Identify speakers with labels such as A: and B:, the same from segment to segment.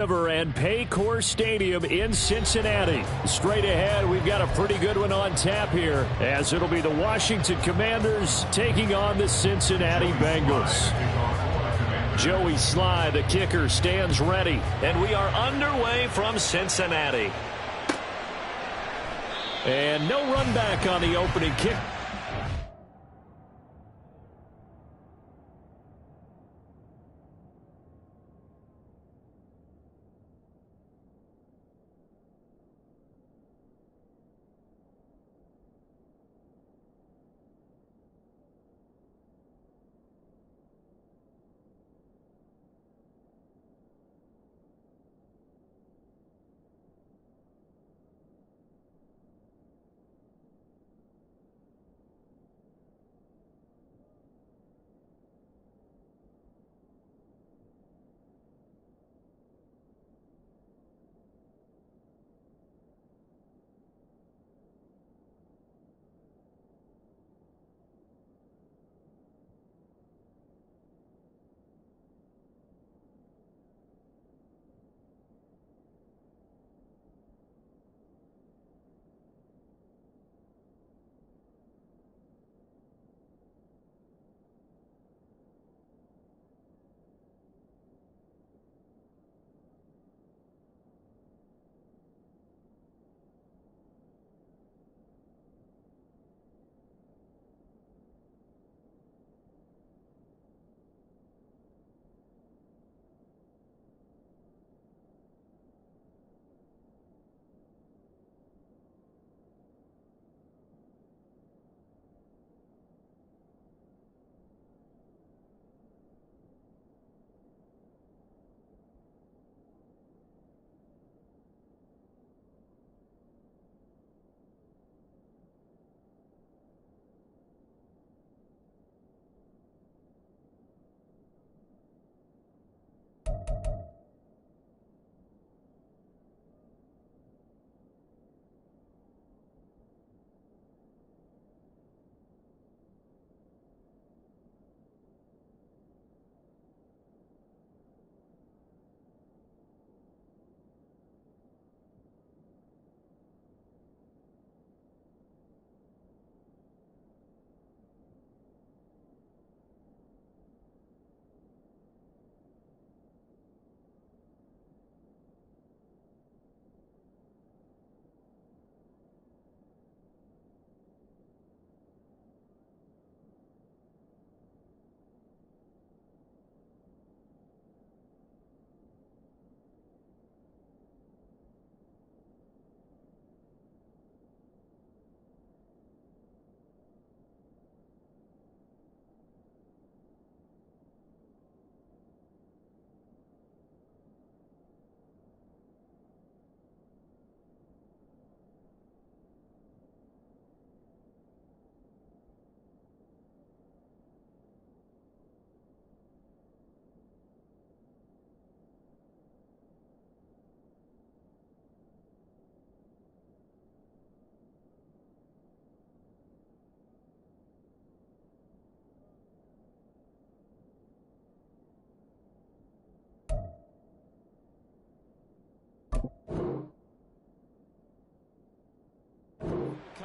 A: And Paycor Stadium in Cincinnati. Straight ahead, we've got a pretty good one on tap here, as it'll be the Washington Commanders taking on the Cincinnati Bengals. Joey Sly, the kicker, stands ready, and we are underway from Cincinnati. And no run back on the opening kick.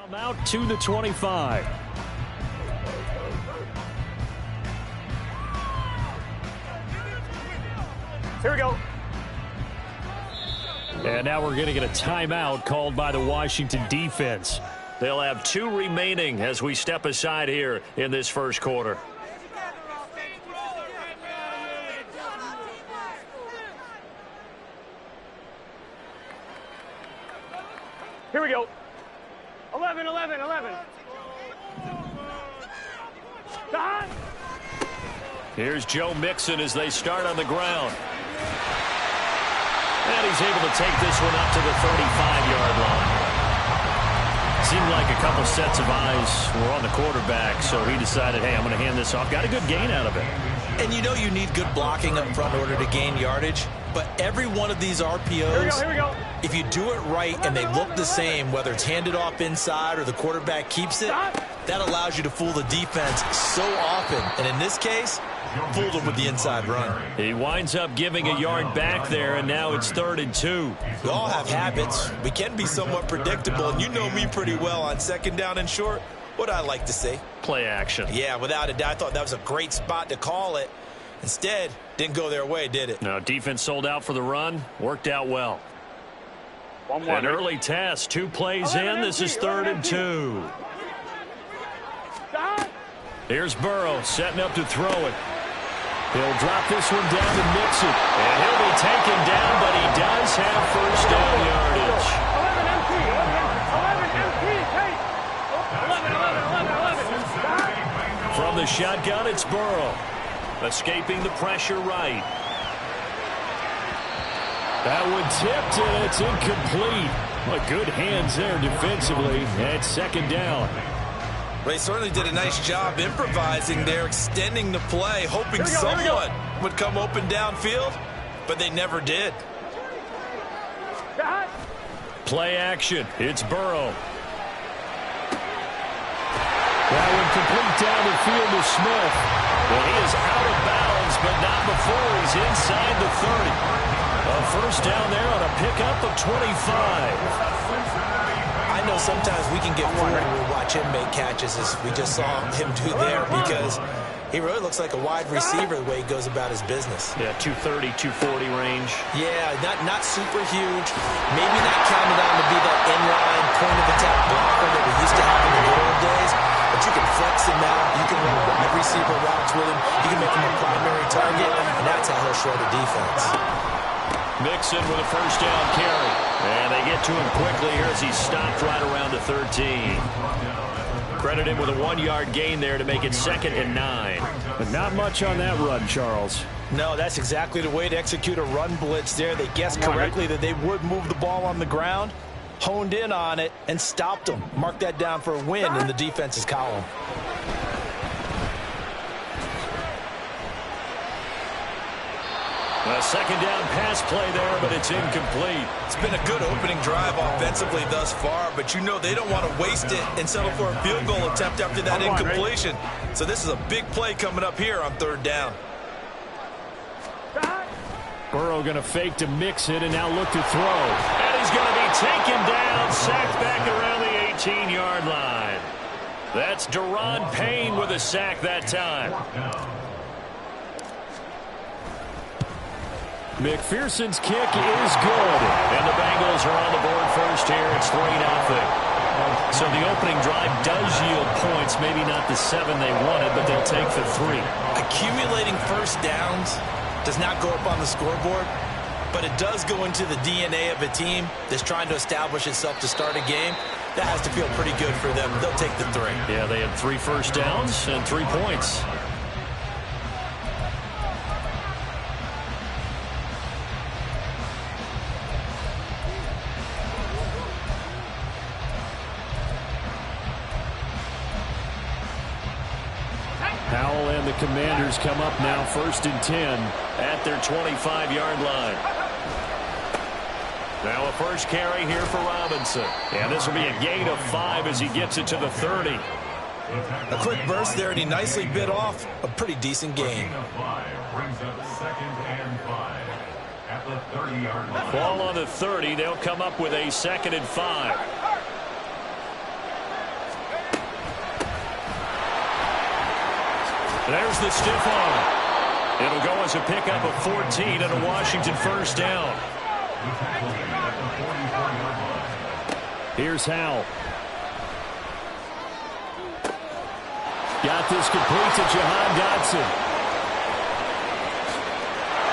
A: Come out to the 25.
B: Here we go.
A: And now we're going to get a timeout called by the Washington defense. They'll have 2 remaining as we step aside here in this first quarter.
B: Here we go. 11, 11, 11. Behind.
A: Here's Joe Mixon as they start on the ground. And he's able to take this one up to the 35-yard line. Seemed like a couple sets of eyes were on the quarterback, so he decided, hey, I'm going to hand this off. Got a good gain out of it.
C: And you know you need good blocking up front in order to gain yardage. But every one of these RPOs,
B: here we go.
C: If you do it right and they look the same, whether it's handed off inside or the quarterback keeps it, that allows you to fool the defense so often. And in this case, fooled him with the inside run.
A: He winds up giving a yard back there, and now it's 3rd and 2.
C: We all have habits. We can be somewhat predictable, and you know me pretty well on 2nd down and short. What I like to say?
A: Play action.
C: Yeah, without a doubt. I thought that was a great spot to call it. Instead, didn't go their way, did it?
A: No, defense sold out for the run. Worked out well. An early test. 2 plays in. This is 3rd and 2. Here's Burrow setting up to throw it. He'll drop this one down to mix it. And he'll be taken down, but he does have first down yardage.
B: 11
A: From the shotgun, it's Burrow. Escaping the pressure right. That one tipped, and it's incomplete. Well, good hands there defensively at 2nd down.
C: They certainly did a nice job improvising there, extending the play, hoping someone would come open downfield, but they never did.
A: Play action. It's Burrow. That one complete down the field to Smith. Well, he is out of bounds, but not before he's inside the 30. A first down there on a pickup of 25.
C: I know sometimes we can get fooled when we watch him make catches, as we just saw him do there, because he really looks like a wide receiver the way he goes about his business.
A: Yeah, 230, 240 range.
C: Yeah, not super huge. Maybe not counted on to be that inline point-of-attack blocker that we used to have in the good old days, but you can flex him out. You can run wide receiver routes with him. You can make him a primary target, and that's how he'll shred a defense.
A: Mixon with a first down carry. And they get to him quickly here as he's stopped right around the 13. Credit him with a 1-yard gain there to make it 2nd and 9. But not much on that run, Charles.
C: No, that's exactly the way to execute a run blitz there. They guessed correctly that they would move the ball on the ground, honed in on it, and stopped them. Mark that down for a win in the defense's column.
A: A 2nd down pass play there, but it's incomplete.
C: It's been a good opening drive offensively thus far, but you know they don't want to waste it and settle for a field goal attempt after that incompletion. So this is a big play coming up here on 3rd down.
A: Burrow going to fake to mix it and now look to throw. And he's going to be taken down, sacked back around the 18-yard line. That's Deron Payne with a sack that time. McPherson's kick is good. And the Bengals are on the board first here. It's 3-0. So the opening drive does yield points. Maybe not the 7 they wanted, but they'll take the 3.
C: Accumulating first downs does not go up on the scoreboard, but it does go into the DNA of a team that's trying to establish itself to start a game. That has to feel pretty good for them. They'll take the 3.
A: Yeah, they had 3 first downs and 3 points. Howell and the Commanders come up now 1st and 10 at their 25-yard line. Now a first carry here for Robinson. And this will be a gain of 5 as he gets it to the 30.
C: A quick burst there, and he nicely bit off a pretty decent gain.
A: Ball on the 30. They'll come up with a 2nd and 5. There's the stiff arm. It'll go as a pickup of 14 and a Washington first down. Here's Howell. Got this complete to Jahan Dotson.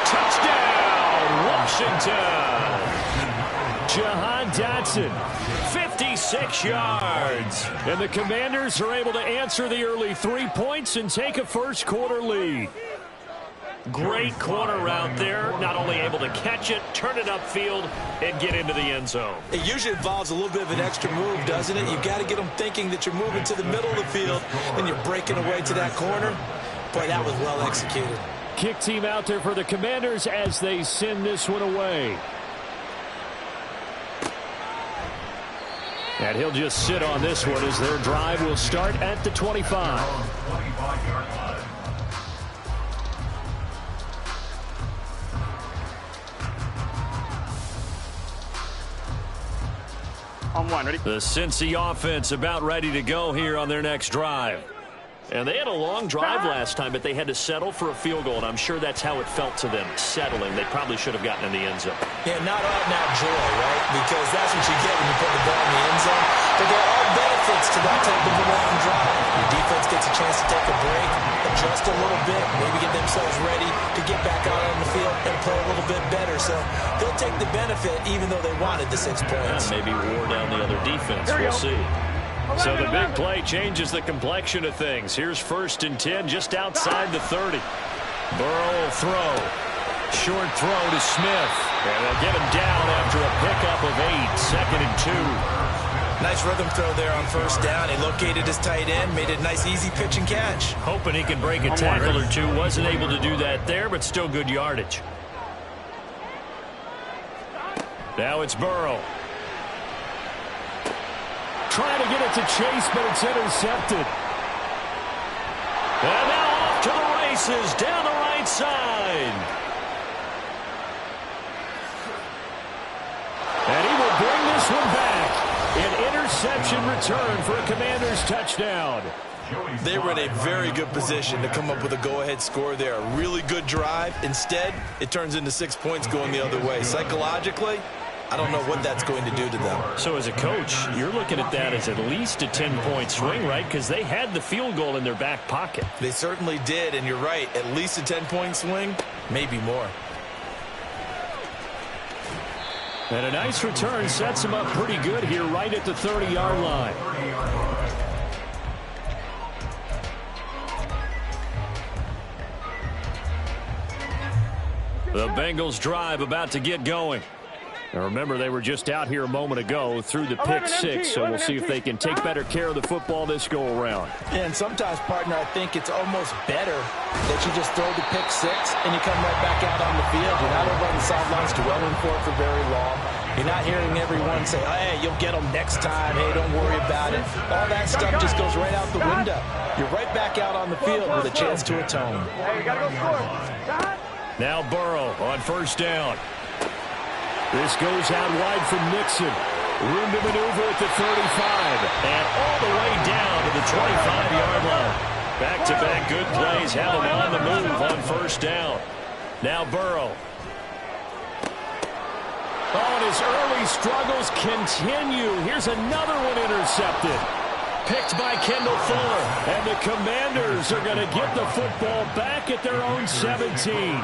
A: Touchdown, Washington. Jahan Dotson, 56 yards. And the Commanders are able to answer the early 3 points and take a first quarter lead. Great corner route there. Not only able to catch it, turn it upfield, and get into the end zone.
C: It usually involves a little bit of an extra move, doesn't it? You've got to get them thinking that you're moving to the middle of the field and you're breaking away to that corner. Boy, that was well executed.
A: Kick team out there for the Commanders as they send this one away. And he'll just sit on this one as their drive will start at the 25.
B: On one, ready?
A: The Cincy offense about ready to go here on their next drive. And they had a long drive last time, but they had to settle for a field goal, and I'm sure that's how it felt to them, settling. They probably should have gotten in the end zone.
C: Yeah, not out and out joy, right? Because that's what you get when you put the ball in the end zone. But there are benefits to that type of a long drive. Your defense gets a chance to take a break, adjust a little bit, maybe get themselves ready to get back out on the field and play a little bit better. So they'll take the benefit even though they wanted the 6 points.
A: Yeah, maybe wore down the other defense. We'll see. So the big play changes the complexion of things. Here's 1st and 10 just outside the 30. Burrow will throw. Short throw to Smith. And they'll get him down after a pickup of 8. 2nd and 2.
C: Nice rhythm throw there on 1st down. He located his tight end, made it a nice easy pitch and catch.
A: Hoping he can break a tackle or two. Wasn't able to do that there, but still good yardage. Now it's Burrow. Trying to get it to Chase, but it's intercepted. And now off to the races down the right side. And he will bring this one back. An interception return for a Commanders touchdown.
C: They were in a very good position to come up with a go-ahead score there. A really good drive. Instead, it turns into 6 points going the other way. Psychologically, I don't know what that's going to do to them.
A: So as a coach, you're looking at that as at least a 10-point swing, right? Because they had the field goal in their back pocket.
C: They certainly did, and you're right. At least a 10-point swing, maybe more.
A: And a nice return sets him up pretty good here right at the 30-yard line. The Bengals drive about to get going. Now remember, they were just out here a moment ago through the pick 6, so we'll see if they can take better care of the football this go-around.
C: And sometimes, partner, I think it's almost better that you just throw the pick 6 and you come right back out on the field. You're not over on the sidelines dwelling for it for very long. You're not hearing everyone say, hey, you'll get them next time. Hey, don't worry about it. All that stuff just goes right out the window. You're right back out on the field with a chance to atone.
B: Hey, you gotta go score.
A: Now Burrow on 1st down. This goes out wide from Nixon. Room to maneuver at the 35. And all the way down to the 25-yard line. Back-to-back good plays have him on the move on 1st down. Now Burrow. Oh, and his early struggles continue. Here's another one intercepted. Picked by Kendall Fuller. And the Commanders are going to get the football back at their own 17.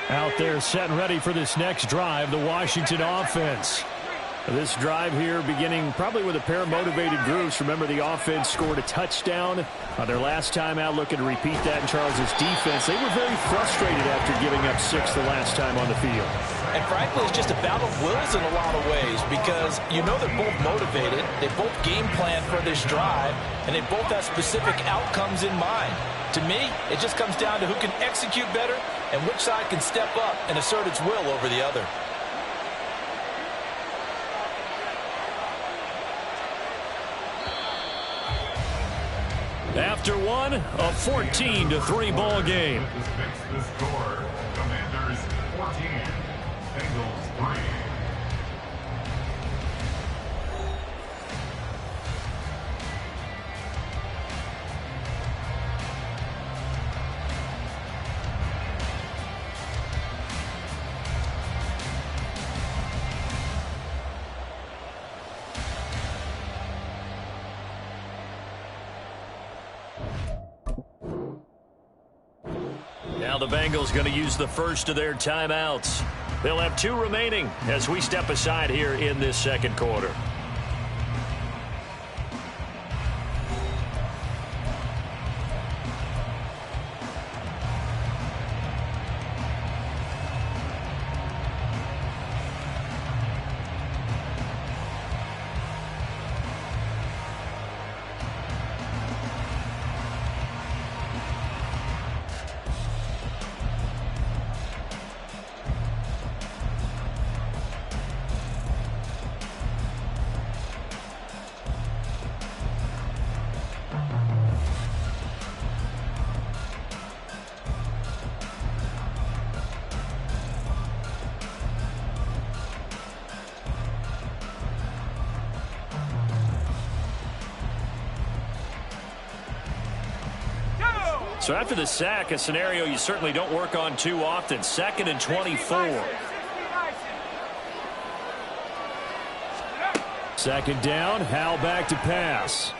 A: Out there set and ready for this next drive, the Washington offense. This drive here beginning probably with a pair of motivated groups. Remember, the offense scored a touchdown on their last time out, looking to repeat that in Charles's defense. They were very frustrated after giving up 6 the last time on the field.
C: And frankly, it's just a battle of wills in a lot of ways because you know they're both motivated. They both game plan for this drive, and they both have specific outcomes in mind. To me, it just comes down to who can execute better and which side can step up and assert its will over the other.
A: After one, a 14-3 ball game.
D: The score, Commanders 14, Bengals 3.
A: Now the Bengals going to use the first of their timeouts. They'll have 2 remaining as we step aside here in this second quarter. So after the sack, a scenario you certainly don't work on too often. 2nd and 24. 2nd down, Howell back to pass.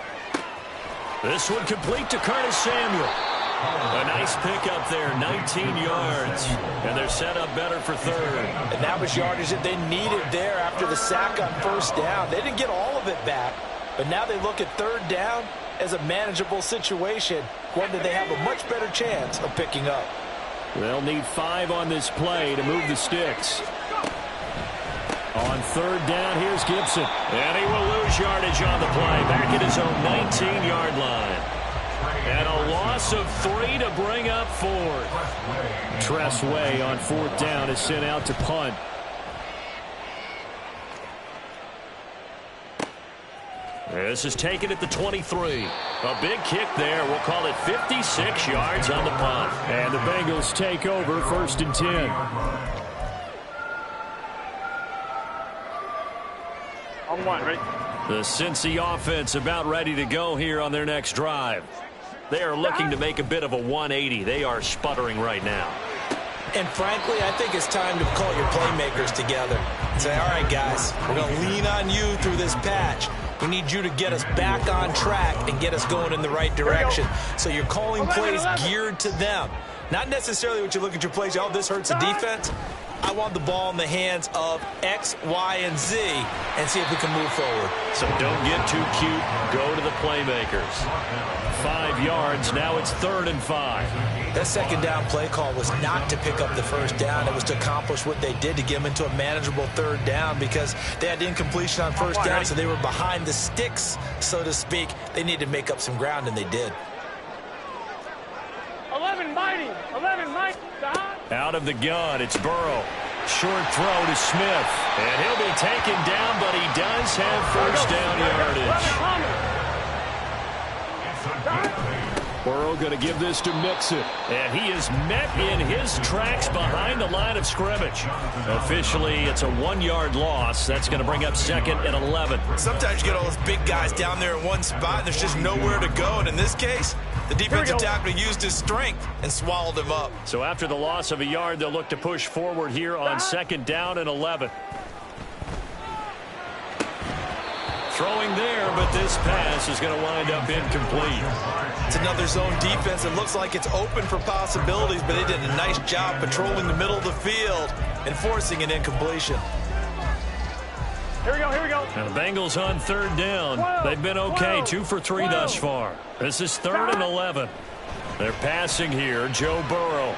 A: This one complete to Curtis Samuel. A nice pickup there, 19 yards. And they're set up better for 3rd.
C: And that was yardage that they needed there after the sack on 1st down. They didn't get all of it back, but now they look at 3rd down as a manageable situation, one that they have a much better chance of picking up.
A: They'll need 5 on this play to move the sticks. On 3rd down, here's Gibson. And he will lose yardage on the play, back at his own 19-yard line. And a loss of 3 to bring up 4th. Tress Way on 4th down is sent out to punt. This is taken at the 23. A big kick there. We'll call it 56 yards on the punt. And the Bengals take over 1st and 10.
B: On 1, ready?
A: The Cincy offense about ready to go here on their next drive. They are looking to make a bit of a 180. They are sputtering right now.
C: And frankly, I think it's time to call your playmakers together and say, all right, guys, we're going to lean on you through this patch. We need you to get us back on track and get us going in the right direction. So you're calling plays geared to them. Not necessarily what you look at your plays, oh, this hurts the defense. I want the ball in the hands of X, Y, and Z and see if we can move forward.
A: So don't get too cute. Go to the playmakers. 5 yards. Now it's 3rd and 5.
C: That 2nd down play call was not to pick up the 1st down. It was to accomplish what they did to get them into a manageable 3rd down because they had incompletion on 1st down, so they were behind the sticks, so to speak. They needed to make up some ground, and they did.
B: 11 mighty. 11 mighty.
A: Out of the gun, it's Burrow. Short throw to Smith. And he'll be taken down, but he does have 1st down yardage. Burrow going to give this to Mixon. And he is met in his tracks behind the line of scrimmage. Officially, it's a 1-yard loss. That's going to bring up 2nd and 11.
C: Sometimes you get all those big guys down there in one spot, and there's just nowhere to go. And in this case, the defensive tackle used his strength and swallowed him up.
A: So after the loss of a yard, they'll look to push forward here on 2nd down and 11. Throwing there, but this pass is going to wind up incomplete.
C: It's another zone defense. It looks like it's open for possibilities, but they did a nice job patrolling the middle of the field and forcing an incompletion.
B: Here we go, here we go.
A: And the Bengals on 3rd down. They've been okay, 2 for 3 thus far. This is 3rd and 11. They're passing here, Joe Burrow.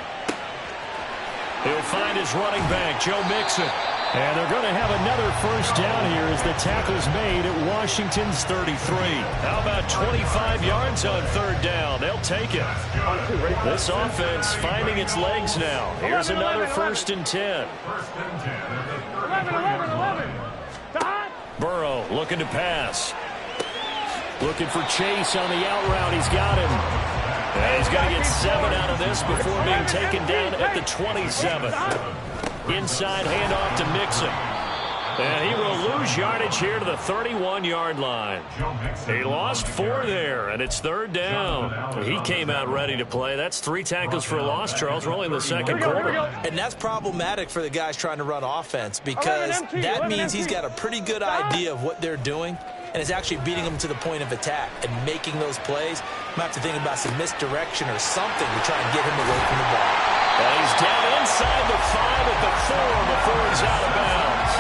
A: He'll find his running back, Joe Mixon. And they're going to have another 1st down here as the tackle's made at Washington's 33. How about 25 yards on 3rd down? They'll take it. This offense finding its legs now. Here's another 1st and 10.
B: 11.
A: Burrow looking to pass. Looking for Chase on the out route. He's got him. And he's got to get 7 out of this before being taken down at the 27. Inside handoff to Mixon. And he will lose yardage here to the 31-yard line. He lost 4 there, and it's 3rd down. He came out ready to play. That's 3 tackles for a loss, Charles. We're only in the 2nd quarter.
C: And that's problematic for the guys trying to run offense because that means he's got a pretty good idea of what they're doing and is actually beating them to the point of attack and making those plays. Might have to think about some misdirection or something to try and get him away from the ball.
A: And he's down inside the 5 at the 4 before he's out of bounds.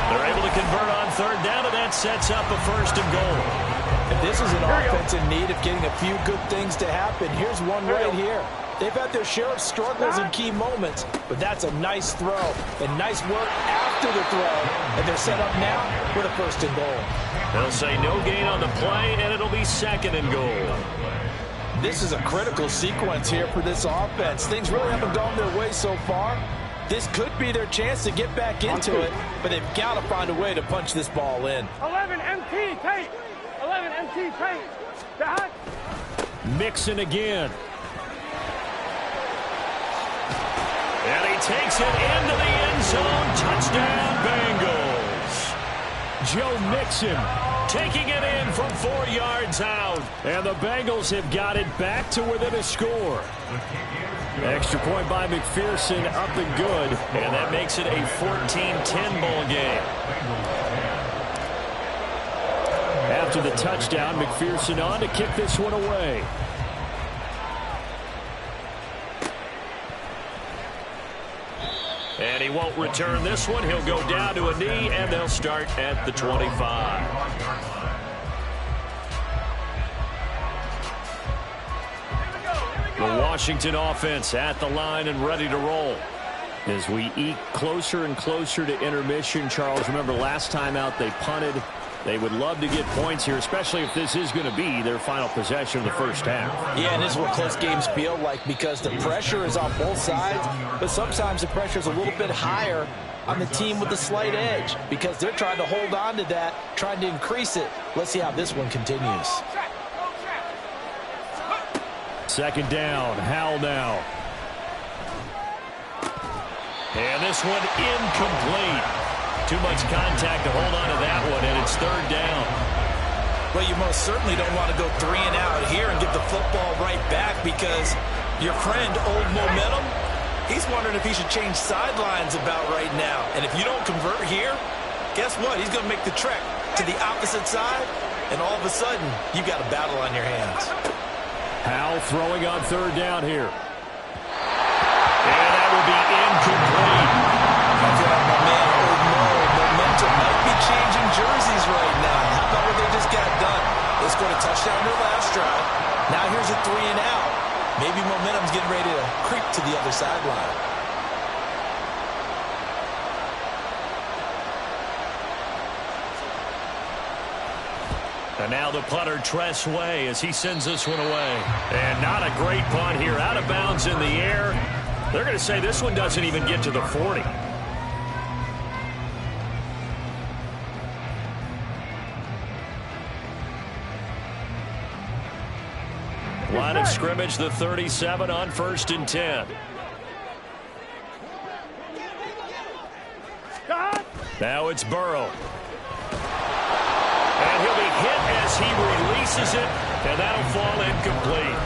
A: They're able to convert on 3rd down, and that sets up a 1st and goal.
C: And this is an offense in need of getting a few good things to happen. Here's one right here. They've had their share of struggles in key moments, but that's a nice throw and nice work after the throw. And they're set up now with a 1st and goal.
A: They'll say no gain on the play, and it'll be 2nd and goal.
C: This is a critical sequence here for this offense. Things really haven't gone their way so far. This could be their chance to get back into it, but they've got to find a way to punch this ball in.
B: 11 MT, take. 11 MT, take. That.
A: Mixon again. And he takes it into the end zone. Touchdown, Bengals. Joe Mixon, taking it in from 4 yards out. And the Bengals have got it back to within a score. Extra point by McPherson, up and good. And that makes it a 14-10 ball game. After the touchdown, McPherson on to kick this one away. And he won't return this one. He'll go down to a knee, and they'll start at the 25. The Washington offense at the line and ready to roll. As we eke closer and closer to intermission, Charles, remember last time out they punted. They would love to get points here, especially if this is going to be their final possession of the first half.
C: Yeah, and this is what close games feel like because the pressure is on both sides, but sometimes the pressure is a little bit higher on the team with the slight edge because they're trying to hold on to that, trying to increase it. Let's see how this one continues.
A: Second down, Howell now. And this one incomplete. Too much contact to hold on to that one, and it's third down.
C: Well, you most certainly don't want to go 3 and out here and give the football right back because your friend, Old Momentum, he's wondering if he should change sidelines about right now. And if you don't convert here, guess what? He's going to make the trek to the opposite side, and all of a sudden, you've got a battle on your hands.
A: Howell throwing on third down here. And that will be incomplete.
C: I feel like my man, Old Momentum, might be changing jerseys right now. How about what they just got done? They scored a touchdown their last drive. Now here's a 3 and out. Maybe Momentum's getting ready to creep to the other sideline.
A: And now the punter, Tress Way, as he sends this one away. And not a great punt here. Out of bounds in the air. They're going to say this one doesn't even get to the 40. Line of scrimmage, the 37 on 1st and 10. Now it's Burrow. And he'll be hit as he releases it, and that'll fall incomplete.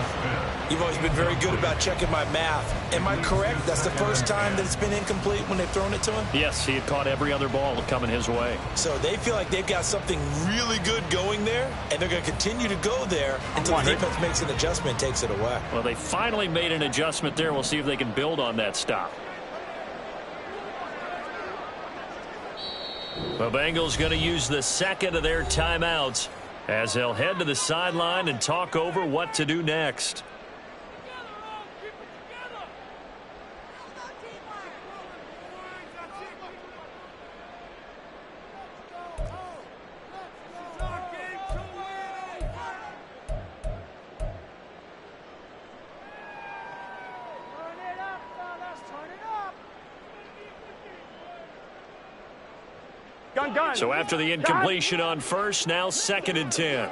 C: You've always been very good about checking my math. Am I correct? That's the first time that it's been incomplete when they've thrown it to him?
A: Yes, he had caught every other ball coming his way.
C: So they feel like they've got something really good going there, and they're going to continue to go there until the defense makes an adjustment and takes it away.
A: Well, they finally made an adjustment there. We'll see if they can build on that stop. The Bengals going to use the second of their timeouts as they'll head to the sideline and talk over what to do next.
B: Gun.
A: So after the incompletion on first, now 2nd and 10.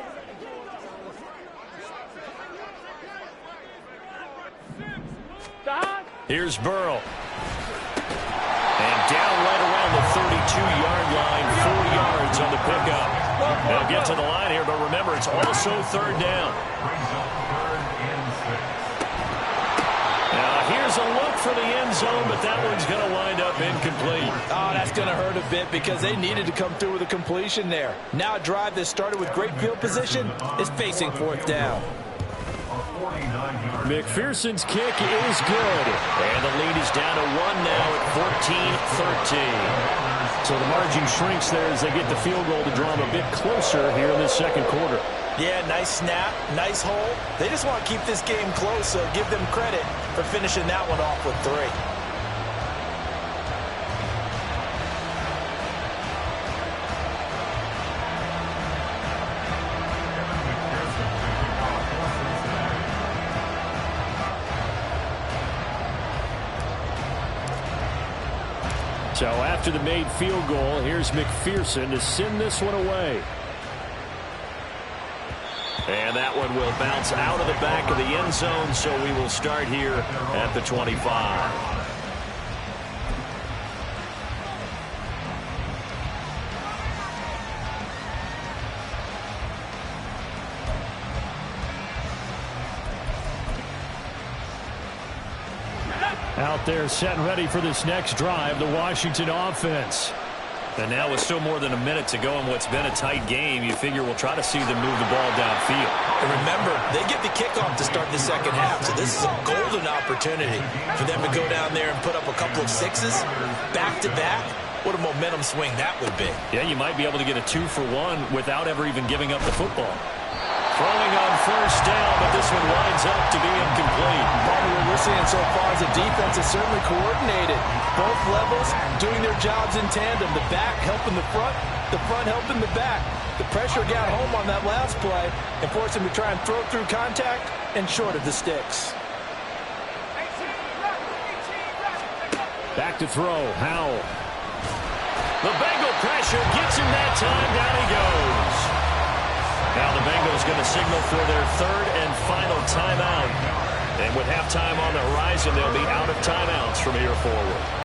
A: Here's Burrow. And down right around the 32-yard line, 4 yards on the pickup. They'll get to the line here, but remember, it's also third down. Now, here's a look for the end zone, but that one's going to wind up incomplete.
C: Oh, that's going to hurt a bit because they needed to come through with a completion there. Now a drive that started with great field position is facing 4th down.
A: McPherson's kick is good. And the lead is down to 1 now at 14-13. So the margin shrinks there as they get the field goal to draw them a bit closer here in the second quarter.
C: Yeah, nice snap, nice hole. They just want to keep this game close, so give them credit for finishing that one off with 3.
A: So after the made field goal, here's McPherson to send this one away. And that one will bounce out of the back of the end zone, so we will start here at the 25. Out there set and ready for this next drive, the Washington offense.
E: And now with still more than a minute to go in what's been a tight game, you figure we'll try to see them move the ball downfield.
C: And remember, they get the kickoff to start the second half, so this is a golden opportunity for them to go down there and put up a couple of sixes back-to-back. What a momentum swing that would be.
A: Yeah, you might be able to get a 2-for-1 without ever even giving up the football. Throwing on first down, but this one winds up to be incomplete.
C: What we're seeing so far is the defense is certainly coordinated. Both levels doing their jobs in tandem. The back helping the front helping the back. The pressure got home on that last play and forced him to try and throw through contact and short of the sticks.
A: Back to throw, Howell. The Bengal pressure gets him that time. Down he goes. Now the Bengals going to signal for their third and final timeout. And with halftime on the horizon, they'll be out of timeouts from here forward.